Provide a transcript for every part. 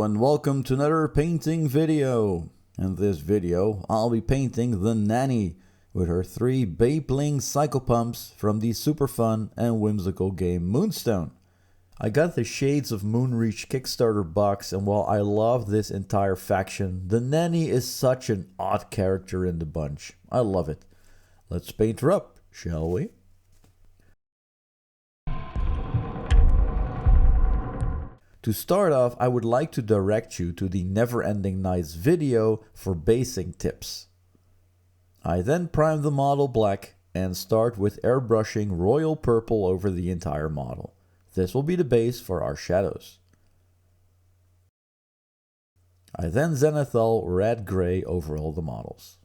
and welcome to another painting video. In this video, I'll be painting the Nanny with her 3 babeling psychopomps from the super fun and whimsical game Moonstone. I got the Shades of Moonreach Kickstarter box, and while I love this entire faction, the Nanny is such an odd character in the bunch. I love it. Let's paint her up, shall we? To start off, I would like to direct you to the Never Ending Nights video for basing tips. I then prime the model black and start with airbrushing royal purple over the entire model. This will be the base for our shadows. I then zenithal red gray over all the models.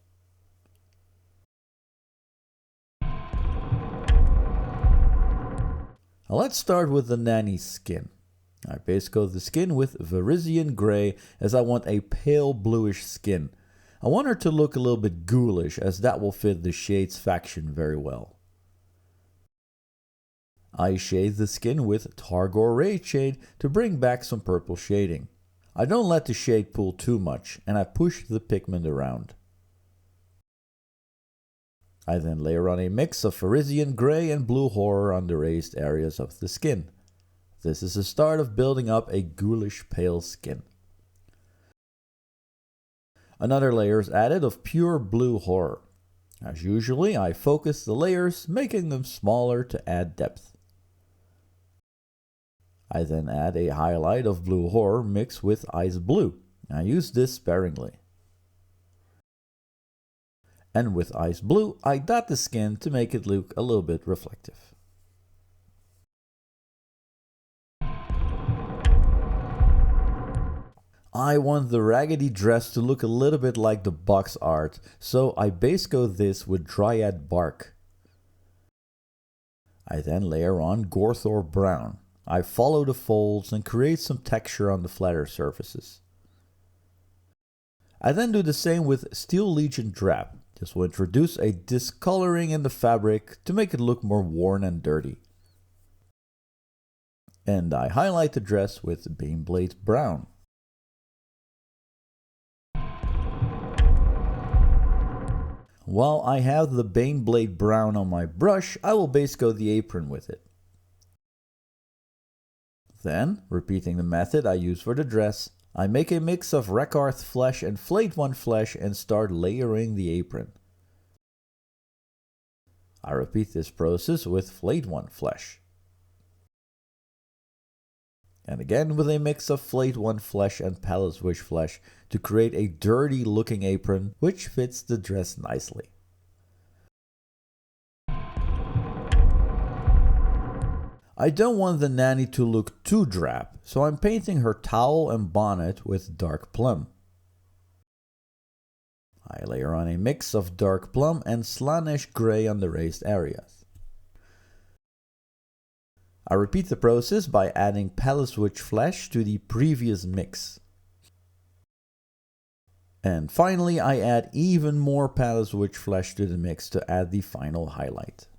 Now let's start with the Nanny's skin. I base coat the skin with Fenrisian Grey as I want a pale bluish skin. I want her to look a little bit ghoulish as that will fit the Shades faction very well. I shade the skin with Targor Rage Shade to bring back some purple shading. I don't let the shade pool too much and I push the pigment around. I then layer on a mix of Fenrisian Grey and Blue Horror on the raised areas of the skin. This is the start of building up a ghoulish pale skin. Another layer is added of pure Blue Horror. As usually, I focus the layers, making them smaller to add depth. I then add a highlight of Blue Horror mixed with Ice Blue. I use this sparingly. And with Ice Blue, I dot the skin to make it look a little bit reflective. I want the raggedy dress to look a little bit like the box art, so I base coat this with Dryad Bark. I then layer on Gorthor Brown. I follow the folds and create some texture on the flatter surfaces. I then do the same with Steel Legion Drab. This will introduce a discoloring in the fabric to make it look more worn and dirty. And I highlight the dress with Baneblade Brown. While I have the Baneblade Brown on my brush, I will base coat the apron with it. Then, repeating the method I use for the dress, I make a mix of Baharroth Flesh and Flayed One Flesh and start layering the apron. I repeat this process with Flayed One Flesh. And again with a mix of Flayed One Flesh and Palace Wish Flesh to create a dirty looking apron which fits the dress nicely. I don't want the Nanny to look too drab, so I'm painting her towel and bonnet with dark plum. I layer on a mix of dark plum and Slaanesh Grey on the raised areas. I repeat the process by adding Palace Witch Flesh to the previous mix. And finally I add even more Palace Witch Flesh to the mix to add the final highlight.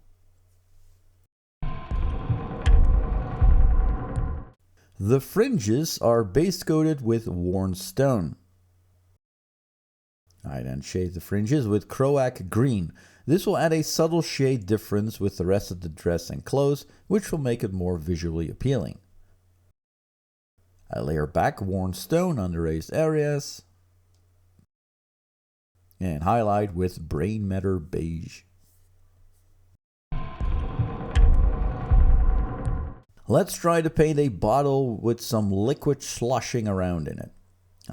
The fringes are base coated with Moonstone. I then shade the fringes with Croac Green. This will add a subtle shade difference with the rest of the dress and clothes, which will make it more visually appealing. I layer back Moonstone on the raised areas and highlight with Brainmatter Beige. Let's try to paint a bottle with some liquid sloshing around in it.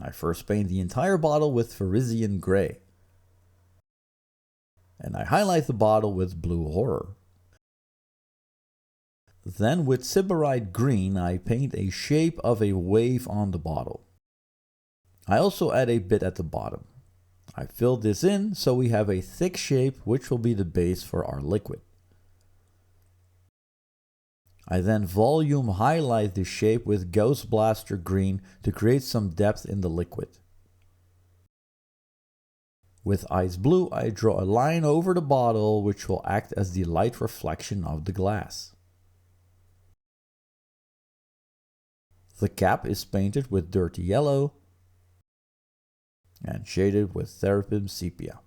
I first paint the entire bottle with Fenrisian Grey. And I highlight the bottle with Blue Horror. Then with Sybarite Green, I paint a shape of a wave on the bottle. I also add a bit at the bottom. I fill this in so we have a thick shape which will be the base for our liquid. I then volume highlight the shape with Gauss Blaster Green to create some depth in the liquid. With Ice Blue, I draw a line over the bottle which will act as the light reflection of the glass. The cap is painted with Dirty Yellow and shaded with Therapim Sepia.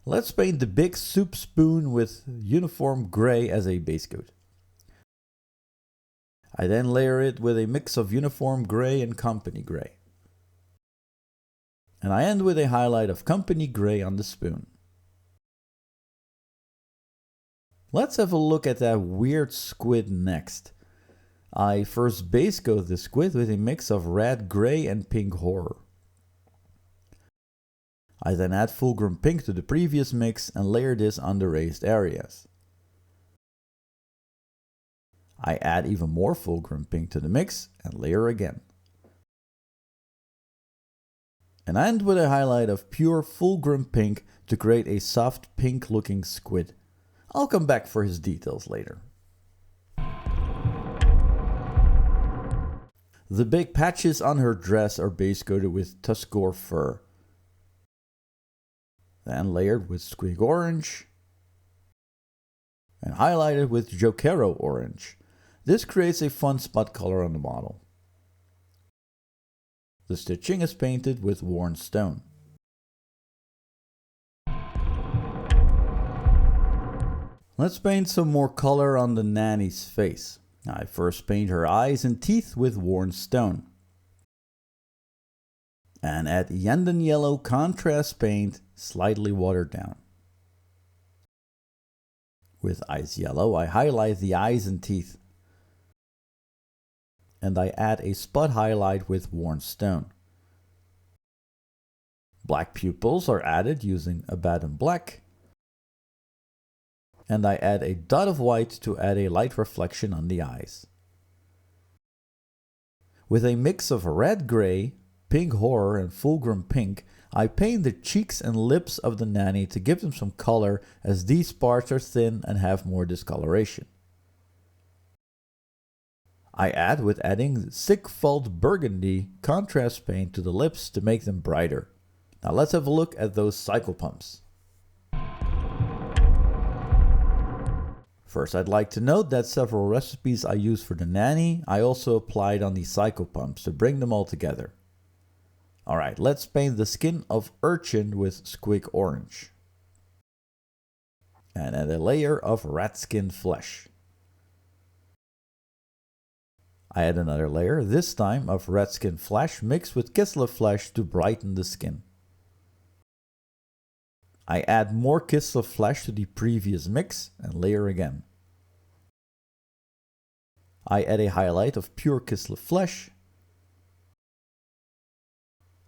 Let's paint the big soup spoon with Uniform Grey as a base coat. I then layer it with a mix of Uniform Grey and Company Grey. And I end with a highlight of Company Grey on the spoon. Let's have a look at that weird squid next. I first base coat the squid with a mix of red, grey and pink horror. I then add Fulgrim Pink to the previous mix and layer this on the raised areas. I add even more Fulgrim Pink to the mix and layer again. And I end with a highlight of pure Fulgrim Pink to create a soft pink looking squid. I'll come back for his details later. The big patches on her dress are base coated with Tuscarora fur. Then layered with Squig Orange and highlighted with Jokero Orange. This creates a fun spot color on the model. The stitching is painted with worn stone. Let's paint some more color on the Nanny's face. I first paint her eyes and teeth with worn stone. And add Dorn Yellow contrast paint, slightly watered down. With Ice Yellow, I highlight the eyes and teeth. And I add a spot highlight with worn stone. Black pupils are added using Abaddon Black. And I add a dot of white to add a light reflection on the eyes. With a mix of red gray, pink horror and Fulgrim Pink, I paint the cheeks and lips of the Nanny to give them some color, as these parts are thin and have more discoloration. I add with adding Sigfold Burgundy contrast paint to the lips to make them brighter. Now let's have a look at those psychopomps. First, I'd like to note that several recipes I use for the Nanny, I also applied on the psychopomps to bring them all together. Alright, let's paint the skin of Urchin with Squig Orange. And add a layer of rat skin flesh. I add another layer, this time of rat skin flesh mixed with Kislev flesh to brighten the skin. I add more Kislev flesh to the previous mix and layer again. I add a highlight of pure Kislev flesh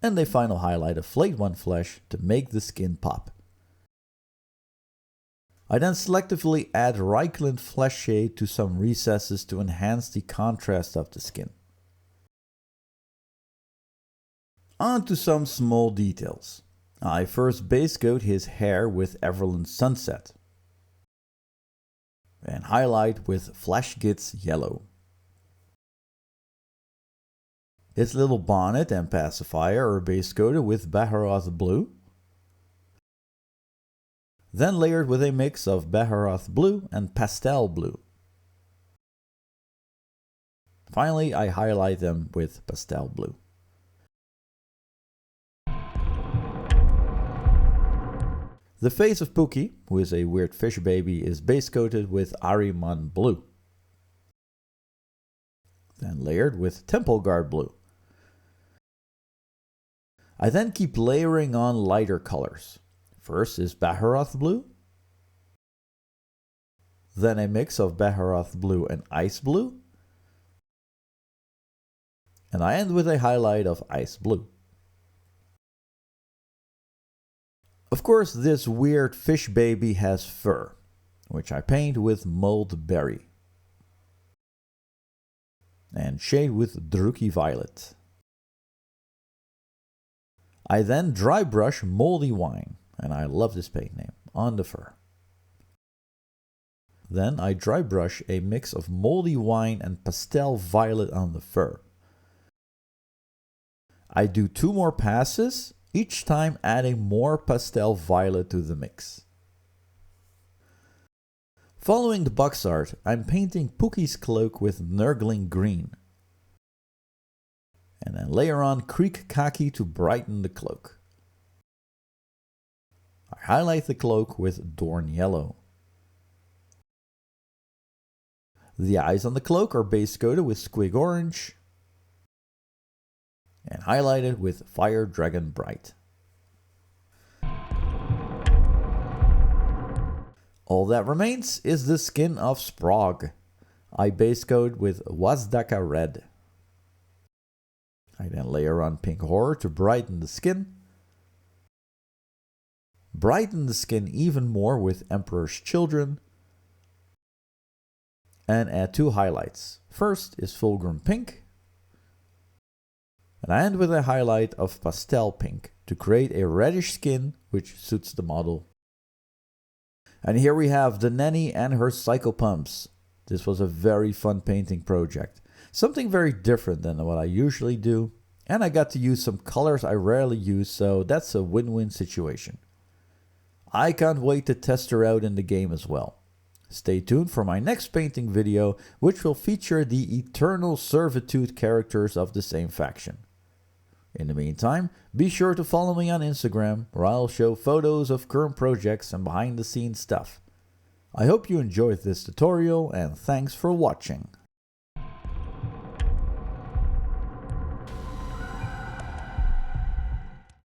and a final highlight of Flayed One Flesh to make the skin pop. I then selectively add Reikland flesh shade to some recesses to enhance the contrast of the skin. On to some small details. I first base coat his hair with Averland Sunset and highlight with Flash Gitz Yellow. His little bonnet and pacifier are base coated with Baharroth Blue, then layered with a mix of Baharroth Blue and Pastel Blue. Finally, I highlight them with Pastel Blue. The face of Pookie, who is a weird fish baby, is base coated with Ahriman Blue, then layered with Temple Guard Blue. I then keep layering on lighter colors. First is Baharroth Blue, then a mix of Baharroth Blue and Ice Blue, and I end with a highlight of Ice Blue. Of course, this weird fish baby has fur, which I paint with Mold Berry and shade with Druchii Violet. I then dry brush Moldy Wine, and I love this paint name, on the fur. Then I dry brush a mix of Moldy Wine and Pastel Violet on the fur. I do 2 more passes, each time adding more Pastel Violet to the mix. Following the box art, I'm painting Pookie's cloak with Nurgling Green. And then layer on Creek Khaki to brighten the cloak. I highlight the cloak with Dorn Yellow. The eyes on the cloak are base coated with Squig Orange and highlighted with Fire Dragon Bright. All that remains is the skin of Sprog. I base coat with Wazdaka Red. I then layer on Pink Horror to brighten the skin. Brighten the skin even more with Emperor's Children. And add 2 highlights. First is Fulgrim Pink. And I end with a highlight of Pastel Pink to create a reddish skin which suits the model. And here we have the Nanny and her psychopomps. This was a very fun painting project. Something very different than what I usually do. And I got to use some colors I rarely use, so that's a win-win situation. I can't wait to test her out in the game as well. Stay tuned for my next painting video, which will feature the Eternal Servitude characters of the same faction. In the meantime, be sure to follow me on Instagram, where I'll show photos of current projects and behind the scenes stuff. I hope you enjoyed this tutorial, and thanks for watching.